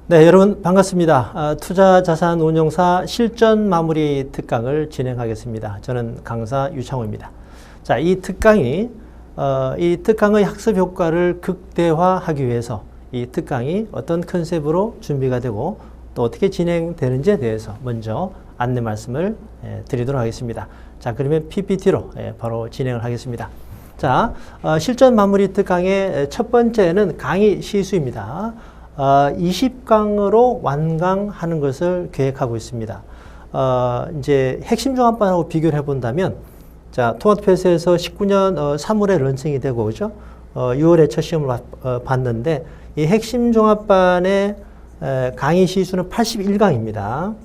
네, 여러분 반갑습니다. 투자자산운용사 실전 마무리 특강을 진행하겠습니다. 저는 강사 유창호입니다. 자, 이 특강의 학습 효과를 극대화하기 위해서 이 특강이 어떤 컨셉으로 준비가 되고 또 어떻게 진행되는지에 대해서 먼저 안내 말씀을 드리도록 하겠습니다. 자, 그러면 PPT로 바로 진행을 하겠습니다. 자, 실전 마무리 특강의 첫 번째는 강의 시수입니다. 20강으로 완강하는 것을 계획하고 있습니다. 이제 핵심 종합반하고 비교를 해본다면, 자, 토마토패스에서 19년 3월에 런칭이 되고, 그죠? 6월에 첫 시험을 봤는데, 이 핵심 종합반의 강의 시수는 81강입니다.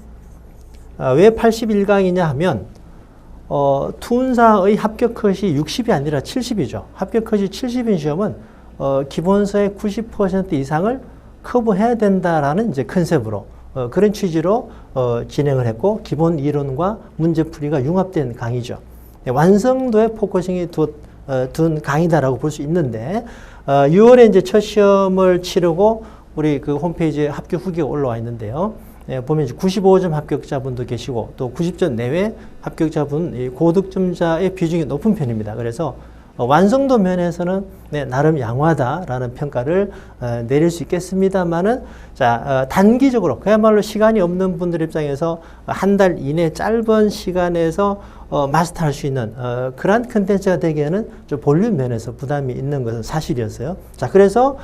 왜 81강이냐 하면, 투운사의 합격 컷이 60이 아니라 70이죠. 합격 컷이 70인 시험은 기본서의 90% 이상을 커버해야 된다라는 이제 컨셉으로 그런 취지로 진행을 했고, 기본 이론과 문제풀이가 융합된 강의죠. 네, 완성도에 포커싱이 둔 강의다라고 볼 수 있는데, 6월에 이제 첫 시험을 치르고 우리 그 홈페이지에 합격 후기가 올라와 있는데요. 네, 보면 이제 95점 합격자분도 계시고 또 90점 내외 합격자분, 고득점자의 비중이 높은 편입니다. 그래서 완성도 면에서는 네, 나름 양호하다라는 평가를 내릴 수 있겠습니다만은, 자, 단기적으로 그야말로 시간이 없는 분들 입장에서 한 달 이내 짧은 시간에서 마스터할 수 있는 그러한 컨텐츠가 되기에는 좀 볼륨 면에서 부담이 있는 것은 사실이었어요. 자, 그래서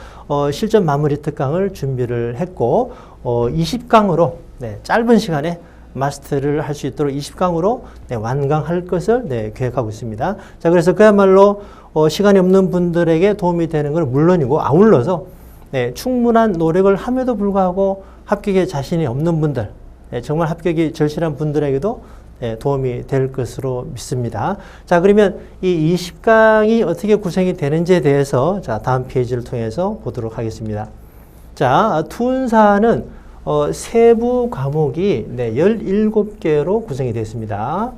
실전 마무리 특강을 준비를 했고, 20강으로 네, 짧은 시간에 마스터를 할 수 있도록 20강으로 네, 완강할 것을 네, 계획하고 있습니다. 자, 그래서 그야말로 시간이 없는 분들에게 도움이 되는 건 물론이고, 아울러서 네, 충분한 노력을 함에도 불구하고 합격에 자신이 없는 분들, 네, 정말 합격이 절실한 분들에게도 네, 도움이 될 것으로 믿습니다. 자, 그러면 이 20강이 어떻게 구성이 되는지에 대해서 자, 다음 페이지를 통해서 보도록 하겠습니다. 자, 투운사는 세부 과목이 네, 17개로 구성이 되어 있습니다.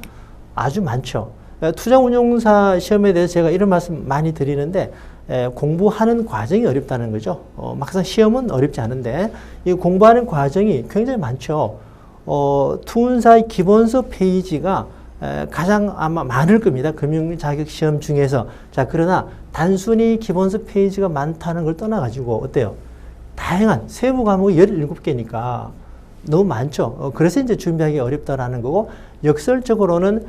아주 많죠. 투자운용사 시험에 대해서 제가 이런 말씀 많이 드리는데, 공부하는 과정이 어렵다는 거죠. 막상 시험은 어렵지 않은데 이 공부하는 과정이 굉장히 많죠. 투운사의 기본서 페이지가 가장 아마 많을 겁니다. 금융자격시험 중에서. 자, 그러나 단순히 기본서 페이지가 많다는 걸 떠나가지고 어때요? 다양한 세부 과목이 17개니까 너무 많죠. 그래서 이제 준비하기 어렵다라는 거고, 역설적으로는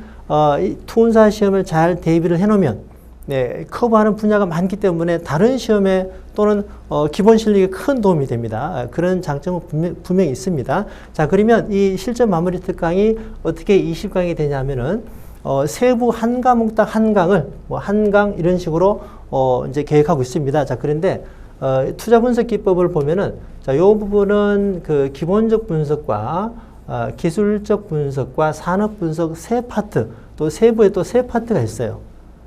이 투운사 시험을 잘 대비를 해놓으면 네, 커버하는 분야가 많기 때문에 다른 시험에 또는 기본 실력에 큰 도움이 됩니다. 그런 장점은 분명히 있습니다. 자, 그러면 이 실전 마무리 특강이 어떻게 20강이 되냐면은 세부 한 과목당 한 강을 한 강 이런 식으로 이제 계획하고 있습니다. 자, 그런데 투자 분석 기법을 보면은, 자, 요 부분은 그 기본적 분석과 기술적 분석과 산업 분석 세 파트, 또 세부에 또 세 파트가 있어요.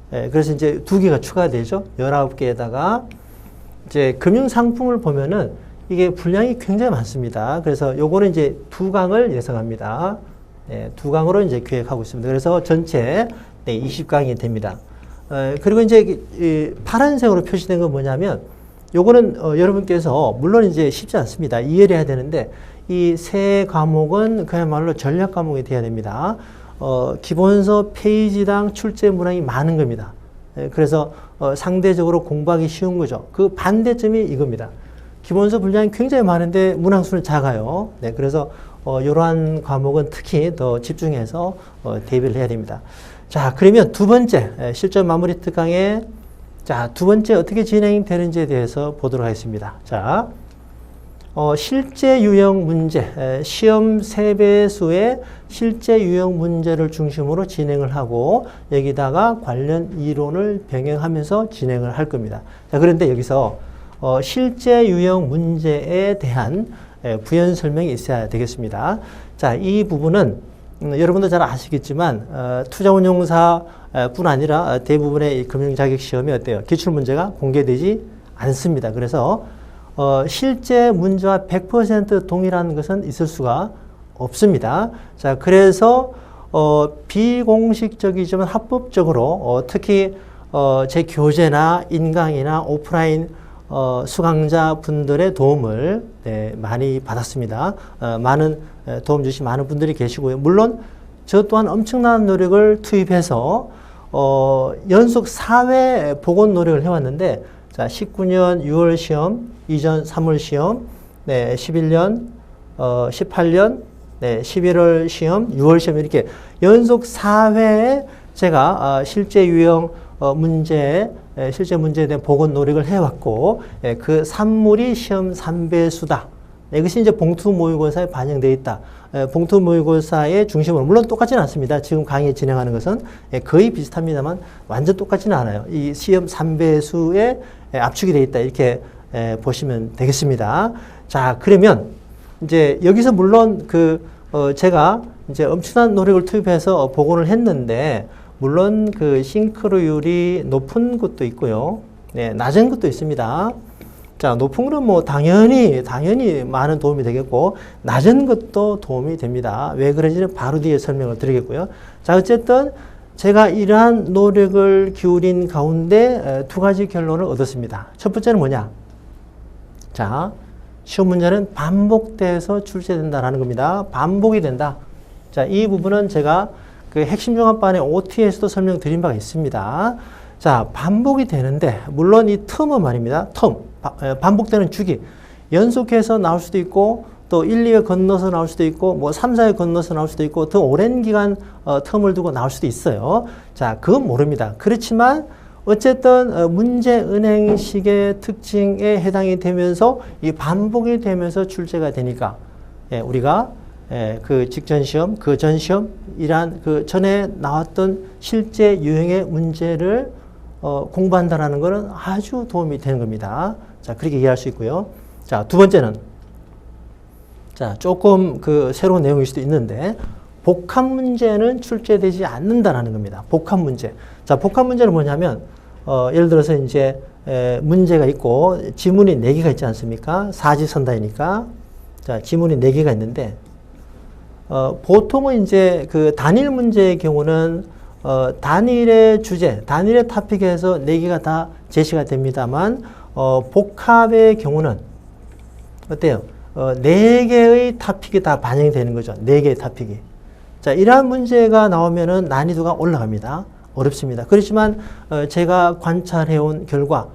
그래서 이제 2개가 추가되죠. 19개에다가 이제 금융 상품을 보면은 이게 분량이 굉장히 많습니다. 그래서 요거는 이제 2강을 예상합니다. 2강으로 이제 계획하고 있습니다. 그래서 전체 20강이 됩니다. 그리고 이제 이 파란색으로 표시된 건 뭐냐면, 요거는 여러분께서 물론 이제 쉽지 않습니다. 이해를 해야 되는데, 이 세 과목은 그야말로 전략 과목이 돼야 됩니다. 기본서 페이지당 출제 문항이 많은 겁니다. 그래서 상대적으로 공부하기 쉬운 거죠. 그 반대점이 이겁니다. 기본서 분량이 굉장히 많은데 문항 수는 작아요. 네, 그래서 이러한 과목은 특히 더 집중해서 대비를 해야 됩니다. 자, 그러면 두 번째 실전 마무리 특강의 자, 두 번째 어떻게 진행되는지에 대해서 보도록 하겠습니다. 자, 실제 유형 문제, 시험 3배수의 실제 유형 문제를 중심으로 진행을 하고, 여기다가 관련 이론을 병행하면서 진행을 할 겁니다. 자, 그런데 여기서 실제 유형 문제에 대한 부연 설명이 있어야 되겠습니다. 자, 이 부분은 여러분도 잘 아시겠지만 투자운용사 뿐 아니라 대부분의 금융자격시험이 어때요? 기출문제가 공개되지 않습니다. 그래서 실제 문제와 100% 동일한 것은 있을 수가 없습니다. 자, 그래서 비공식적이지만 합법적으로 특히 제 교재나 인강이나 오프라인 수강자 분들의 도움을 많이 받았습니다. 많은 도움 주신 많은 분들이 계시고요. 물론 저 또한 엄청난 노력을 투입해서 연속 4회 보건 노력을 해왔는데, 자, 19년 6월 시험, 이전 3월 시험, 11년, 18년, 11월 시험, 6월 시험 이렇게 연속 4회에 제가 실제 유형 문제에 대한 보건 노력을 해왔고, 그 산물이 시험 3배수다. 이것이 이제 봉투 모의고사에 반영되어 있다. 봉투 모의고사의 중심으로, 물론 똑같지는 않습니다. 지금 강의 진행하는 것은 거의 비슷합니다만 완전 똑같지는 않아요. 이 시험 3배수에 압축이 되어 있다. 이렇게 보시면 되겠습니다. 자, 그러면 이제 여기서 물론 제가 이제 엄청난 노력을 투입해서 복원을 했는데, 물론 그 싱크로율이 높은 것도 있고요. 낮은 것도 있습니다. 자, 높은 거는 뭐 당연히 많은 도움이 되겠고, 낮은 것도 도움이 됩니다. 왜 그런지는 바로 뒤에 설명을 드리겠고요. 자, 어쨌든 제가 이러한 노력을 기울인 가운데 두 가지 결론을 얻었습니다. 첫 번째는 뭐냐? 자, 시험 문제는 반복돼서 출제된다라는 겁니다. 반복이 된다. 자, 이 부분은 제가 그 핵심 종합반의 OT에서도 설명드린 바가 있습니다. 자, 반복이 되는데, 물론 이 텀은 말입니다. 반복되는 주기. 연속해서 나올 수도 있고, 또 1, 2회 건너서 나올 수도 있고, 뭐 3, 4회 건너서 나올 수도 있고, 더 오랜 기간 텀을 두고 나올 수도 있어요. 자, 그건 모릅니다. 그렇지만 어쨌든 문제 은행식의 특징에 해당이 되면서 이 반복이 되면서 출제가 되니까, 우리가 그 직전 시험, 그 전 시험, 이러한 그 전에 나왔던 실제 유형의 문제를 공부한다라는 것은 아주 도움이 되는 겁니다. 자, 그렇게 이해할 수 있고요. 자, 두 번째는, 자, 조금 그 새로운 내용일 수도 있는데, 복합 문제는 출제되지 않는다라는 겁니다. 복합 문제. 자, 복합 문제는 뭐냐면, 예를 들어서 이제 문제가 있고 지문이 4개가 있지 않습니까? 사지선다이니까. 자, 지문이 4개가 있는데, 보통은 이제 그 단일 문제의 경우는 단일의 주제, 단일의 토픽에서 4개가 다 제시가 됩니다만, 복합의 경우는 어때요? 4개의 토픽이 다 반영이 되는 거죠. 4개의 토픽이. 자, 이러한 문제가 나오면은 난이도가 올라갑니다. 어렵습니다. 그렇지만 제가 관찰해온 결과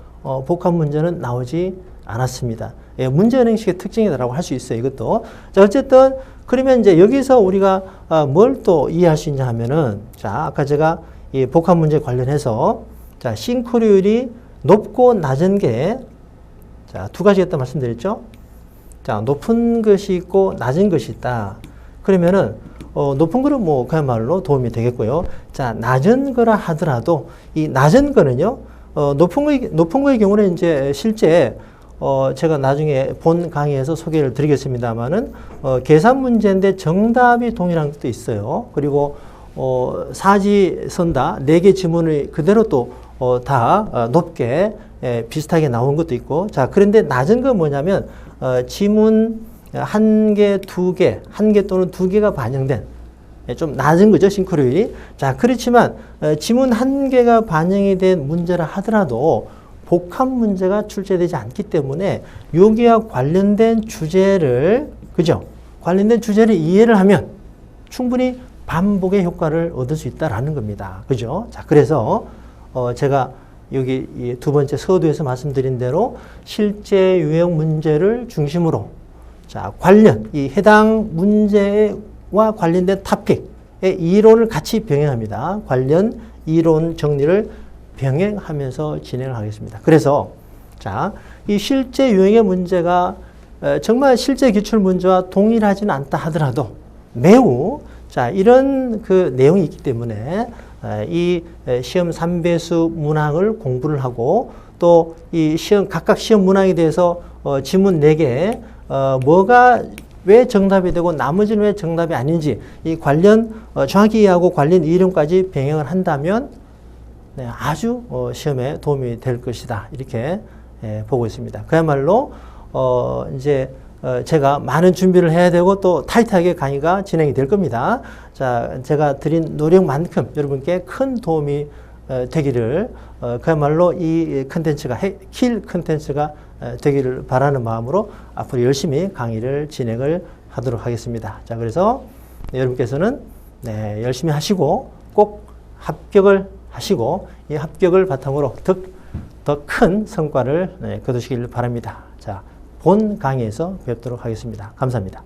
복합 문제는 나오지 않았습니다. 문제 은행식의 특징이라고 할 수 있어요. 이것도. 자, 어쨌든 그러면 이제 여기서 우리가 뭘 또 이해할 수 있냐 하면은, 자, 아까 제가 이 복합 문제 관련해서, 자, 싱크로율이 높고 낮은 게, 자, 두 가지가 있다 말씀드렸죠. 자, 높은 것이 있고 낮은 것이 있다. 그러면은 높은 거는 뭐 그야말로 도움이 되겠고요. 자, 낮은 거라 하더라도 이 낮은 거는요, 높은 거의 경우는 이제 실제 제가 나중에 본 강의에서 소개를 드리겠습니다만은 계산 문제인데 정답이 동일한 것도 있어요. 그리고 사지선다 4개 지문을 그대로 또 다 높게 비슷하게 나온 것도 있고. 자, 그런데 낮은 건 뭐냐면 지문 1개, 2개, 1개 또는 2개가 반영된 좀 낮은 거죠, 싱크로율이. 자, 그렇지만 지문 1개가 반영이 된 문제라 하더라도 복합 문제가 출제되지 않기 때문에 여기와 관련된 주제를, 그죠? 관련된 주제를 이해를 하면 충분히 반복의 효과를 얻을 수 있다라는 겁니다. 그죠? 자, 그래서 제가 여기 이 두 번째 서두에서 말씀드린 대로 실제 유형 문제를 중심으로, 자, 이 해당 문제와 관련된 토픽의 이론을 같이 병행합니다. 관련 이론 정리를 병행하면서 진행을 하겠습니다. 그래서, 자, 이 실제 유형의 문제가 정말 실제 기출 문제와 동일하지는 않다 하더라도 매우, 자, 이런 그 내용이 있기 때문에 이 시험 3배수 문항을 공부를 하고, 또 이 각각 시험 문항에 대해서 지문 4개, 뭐가 왜 정답이 되고 나머지는 왜 정답이 아닌지 이 관련 정확히 이해하고 관련 이론까지 병행을 한다면 아주 시험에 도움이 될 것이다. 이렇게 보고 있습니다. 그야말로 이제 제가 많은 준비를 해야 되고 또 타이트하게 강의가 진행이 될 겁니다. 자, 제가 드린 노력만큼 여러분께 큰 도움이 되기를 그야말로 이 컨텐츠가 킬 컨텐츠가 되기를 바라는 마음으로 앞으로 열심히 강의를 진행을 하도록 하겠습니다. 자, 그래서 여러분께서는 열심히 하시고 꼭 합격을 하시고 이 합격을 바탕으로 더 큰 성과를 거두시길 바랍니다. 자, 본 강의에서 뵙도록 하겠습니다. 감사합니다.